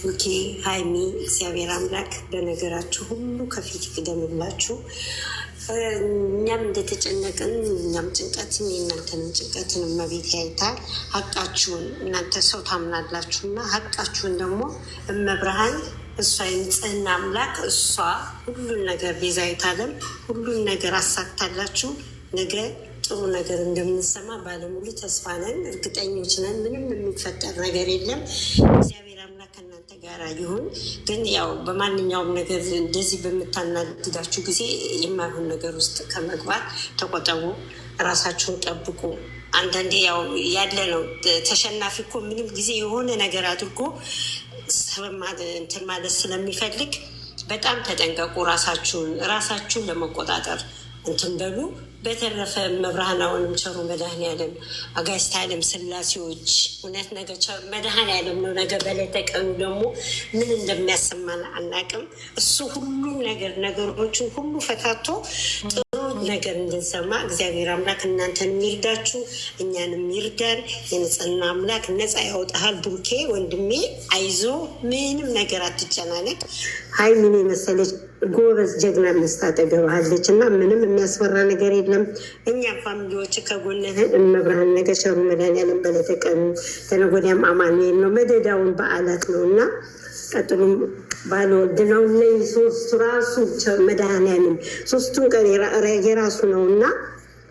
ቡኬ ሃይሚ እግዚአብሔር አምላክ በነገራችሁ ሁሉ ከፊት ይቅደምላችሁ። እኛም እንደተጨነቅን እኛም ጭንቀትን የእናንተንም ጭንቀትን እመቤት ያይታ ሀቃችሁን እናንተ ሰው ታምናላችሁ እና ሀቃችሁን ደግሞ እመብርሃን እሷ የንጽህና አምላክ እሷ ሁሉን ነገር ቤዛዊተ ዓለም ሁሉን ነገር አሳክታላችሁ ነገ ጥሩ ነገር እንደምንሰማ ባለሙሉ ተስፋ ነን፣ እርግጠኞች ነን። ምንም የሚፈጠር ነገር የለም። እግዚአብሔር አምላክ ከእናንተ ጋር ይሁን። ግን ያው በማንኛውም ነገር እንደዚህ በምታናድዳችሁ ጊዜ የማይሆን ነገር ውስጥ ከመግባት ተቆጠቡ፣ ራሳችሁን ጠብቁ። አንዳንዴ ያው ያለ ነው ተሸናፊ እኮ ምንም ጊዜ የሆነ ነገር አድርጎ እንትን ማለት ስለሚፈልግ በጣም ተጠንቀቁ። ራሳችሁን ለመቆጣጠር እንትን በሉ። በተረፈ መብርሃናውንም ቸሩ መድኃኔዓለም አጋዕዝተ ዓለም ሥላሴዎች እውነት ነገ መድኃኔዓለም ነው። ነገ በሌተ ቀኑ ደግሞ ምን እንደሚያሰማን አናቅም። እሱ ሁሉም ነገሮችን ሁሉ ፈታቶ ጥሩ ነገር እንድንሰማ እግዚአብሔር አምላክ እናንተን የሚርዳችሁ እኛንም ይርዳን። የንጽህና አምላክ ነፃ ያወጣሃል። ቡርኬ ወንድሜ አይዞ፣ ምንም ነገር አትጨናነቅ። ሀይሚን የመሰለች ጎበዝ ጀግና ሚስት አጠገብሃለች እና ምንም የሚያስፈራ ነገር የለም። እኛም ፋሚሊዎች ከጎንህን እመብርሃን ነገ ቸሩ መድኃኔዓለም በዕለተ ቀኑ ከነገ ወዲያም አማኑኤል ነው። መደዳውን በዓላት ነው እና ቀጥሉም ባለወልድ ነው። እነዚህ ሶስቱ ራሱ መድኃኔዓለም ሶስቱን ቀን የራሱ ነው እና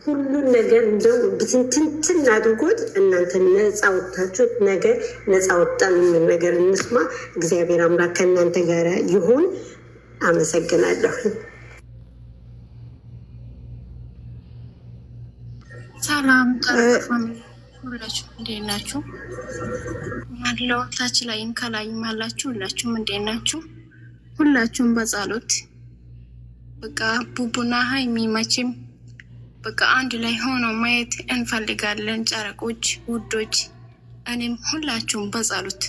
ሁሉን ነገር እንደው ብትንትን አድርጎት እናንተ ነፃ ወጥታችሁ ነገ ነፃ ወጣን የሚል ነገር እንስማ። እግዚአብሔር አምላክ ከእናንተ ጋር ይሁን። አመሰግናለሁ። ሰላም ሁላችሁ እንዴት ናችሁ? ያለው ታች ላይም ከላይም አላችሁ ሁላችሁም እንዴት ናችሁ? ሁላችሁም በጸሎት በቃ ቡቡና ሃይሚ መቼም በቃ አንድ ላይ ሆኖ ማየት እንፈልጋለን። ጨረቆች ውዶች፣ እኔም ሁላችሁም በጸሎት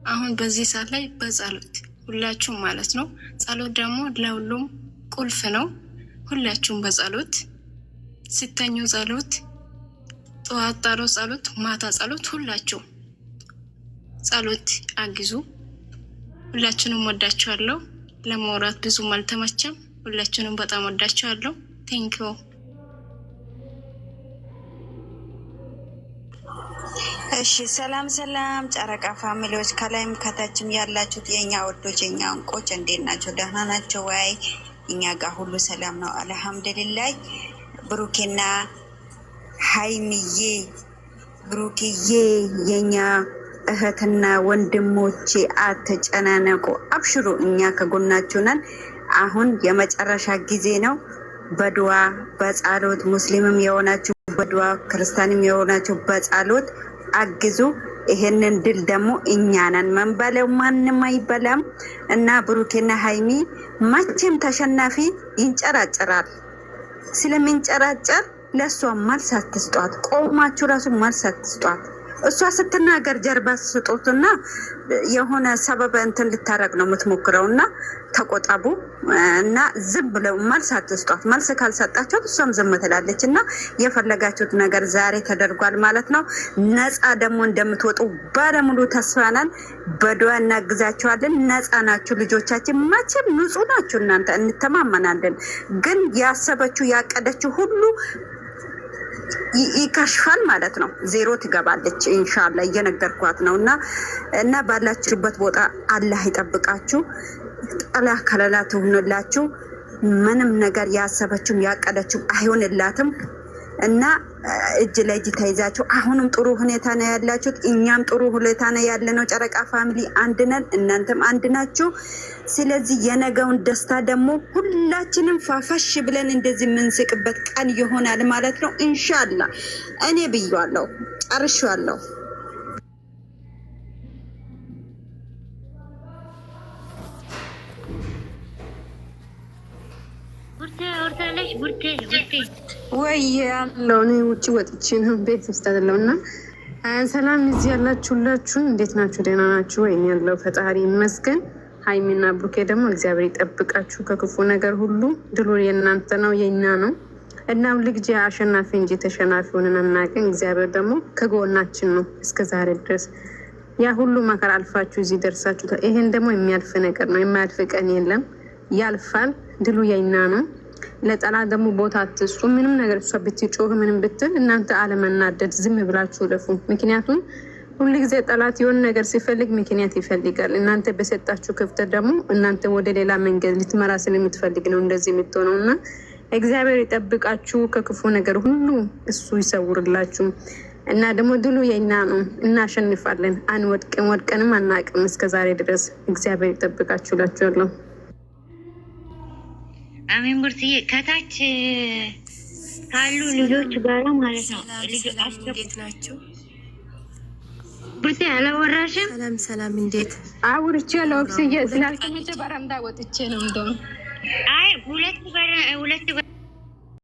አሁን በዚህ ሰዓት ላይ በጸሎት ሁላችሁም ማለት ነው። ጸሎት ደግሞ ለሁሉም ቁልፍ ነው። ሁላችሁም በጸሎት ሲተኙ ጸሎት፣ ጠዋት ጸሎት፣ ማታ ጸሎት፣ ሁላችሁ ጸሎት አግዙ። ሁላችሁንም ወዳችኋለሁ። ለማውራት ብዙም አልተመቸም። ሁላችሁንም በጣም ወዳችኋለሁ። ቴንኪው። እሺ፣ ሰላም ጨረቃ ፋሚሊዎች ከላይም ከታችም ያላችሁት የኛ ወዶች የኛ እንቆች እንዴት ናቸው? ደህና ናቸው ወይ? እኛ ጋር ሁሉ ሰላም ነው አልሐምዱሊላህ። ብሩኬና ሃይሚዬ ብሩኬዬ የኛ እህትና ወንድሞቼ አትጨናነቁ፣ አብሽሩ፣ እኛ ከጎናችሁ ነን። አሁን የመጨረሻ ጊዜ ነው። በዱዓ በጸሎት ሙስሊምም የሆናችሁ በዱዓ ክርስቲያንም የሆናችሁ በጸሎት አግዙ። ይሄንን ድል ደግሞ እኛ ነን መንበለው፣ ማንም አይበላም። እና ብሩኬና ሃይሚ መቼም ተሸናፊ ይንጨራጨራል። ስለሚንጨራጨር ለእሷ መልስ አትስጧት። ቆማችሁ ራሱ መልስ አትስጧት። እሷ ስትናገር ጀርባ ስጡትና የሆነ ሰበብ እንትን ልታረግ ነው የምትሞክረው እና ተቆጣቡ እና ዝም ብለው መልስ አትስጧት። መልስ ካልሰጣቸው እሷም ዝም ትላለች እና የፈለጋችሁት ነገር ዛሬ ተደርጓል ማለት ነው። ነፃ ደግሞ እንደምትወጡ ባለሙሉ ተስፋ ነን። በዱዓ እናግዛችኋለን። ነፃ ናችሁ ልጆቻችን፣ መቼም ንጹህ ናችሁ እናንተ፣ እንተማመናለን። ግን ያሰበችው ያቀደችው ሁሉ ይከሽፋል ማለት ነው። ዜሮ ትገባለች ኢንሻአላህ፣ እየነገርኳት ነው። እና ባላችሁበት ቦታ አላህ ይጠብቃችሁ፣ ጠላ ከለላ ትሁንላችሁ። ምንም ነገር ያሰበችውም ያቀደችው አይሆንላትም እና እጅ ለእጅ ተይዛችሁ አሁንም ጥሩ ሁኔታ ነው ያላችሁት። እኛም ጥሩ ሁኔታ ነው ያለነው። ጨረቃ ፋሚሊ አንድ ነን፣ እናንተም አንድ ናችሁ። ስለዚህ የነገውን ደስታ ደግሞ ሁላችንም ፋፋሽ ብለን እንደዚህ የምንስቅበት ቀን ይሆናል ማለት ነው ኢንሻአላህ። እኔ ብያለሁ፣ ጨርሻለሁ። ወይ ያለው እኔ ውጭ ወጥቼ ነው ቤት ውስጥ አይደለም። እና ሰላም እዚህ ያላችሁላችሁ እንዴት ናችሁ? ደህና ናችሁ ወይ? ያለው ፈጣሪ ይመስገን። ሃይሚና ብሩኬ ደግሞ እግዚአብሔር ይጠብቃችሁ ከክፉ ነገር ሁሉ። ድሉ የእናንተ ነው የኛ ነው። እናም ልጅ አሸናፊ እንጂ ተሸናፊ ሆነን አናውቅም። እግዚአብሔር ደግሞ ከጎናችን ነው እስከ ዛሬ ድረስ ያ ሁሉ መከራ አልፋችሁ እዚህ ደርሳችሁ፣ ይሄን ደግሞ የሚያልፍ ነገር ነው። የማያልፍ ቀን የለም፣ ያልፋል። ድሉ የኛ ነው። ለጠላት ደግሞ ቦታ አትስጡ። ምንም ነገር እሷ ብትጮህ ምንም ብትል እናንተ አለመናደድ ዝም ብላችሁ ለፉ። ምክንያቱም ሁሉ ጊዜ ጠላት የሆነ ነገር ሲፈልግ ምክንያት ይፈልጋል። እናንተ በሰጣችሁ ክፍተት ደግሞ እናንተ ወደ ሌላ መንገድ ልትመራ ስለምትፈልግ ነው እንደዚህ የምትሆነው እና እግዚአብሔር ይጠብቃችሁ ከክፉ ነገር ሁሉ እሱ ይሰውርላችሁ እና ደግሞ ድሉ የኛ ነው። እናሸንፋለን። አንወድቅም፣ ወድቀንም አናቅም እስከዛሬ ድረስ። እግዚአብሔር ይጠብቃችሁ እላችኋለሁ። አሜን። ቡርትዬ ከታች ካሉ ልጆች ጋር ማለት ነው። ልጆች እንዴት ናችሁ? ቡርቴ አላወራሽም? ሰላም እንዴት አውርቼ ለኦክሲጅን ስላልተመቸ በረንዳ ወጥቼ ነው እንደው አይ ሁለት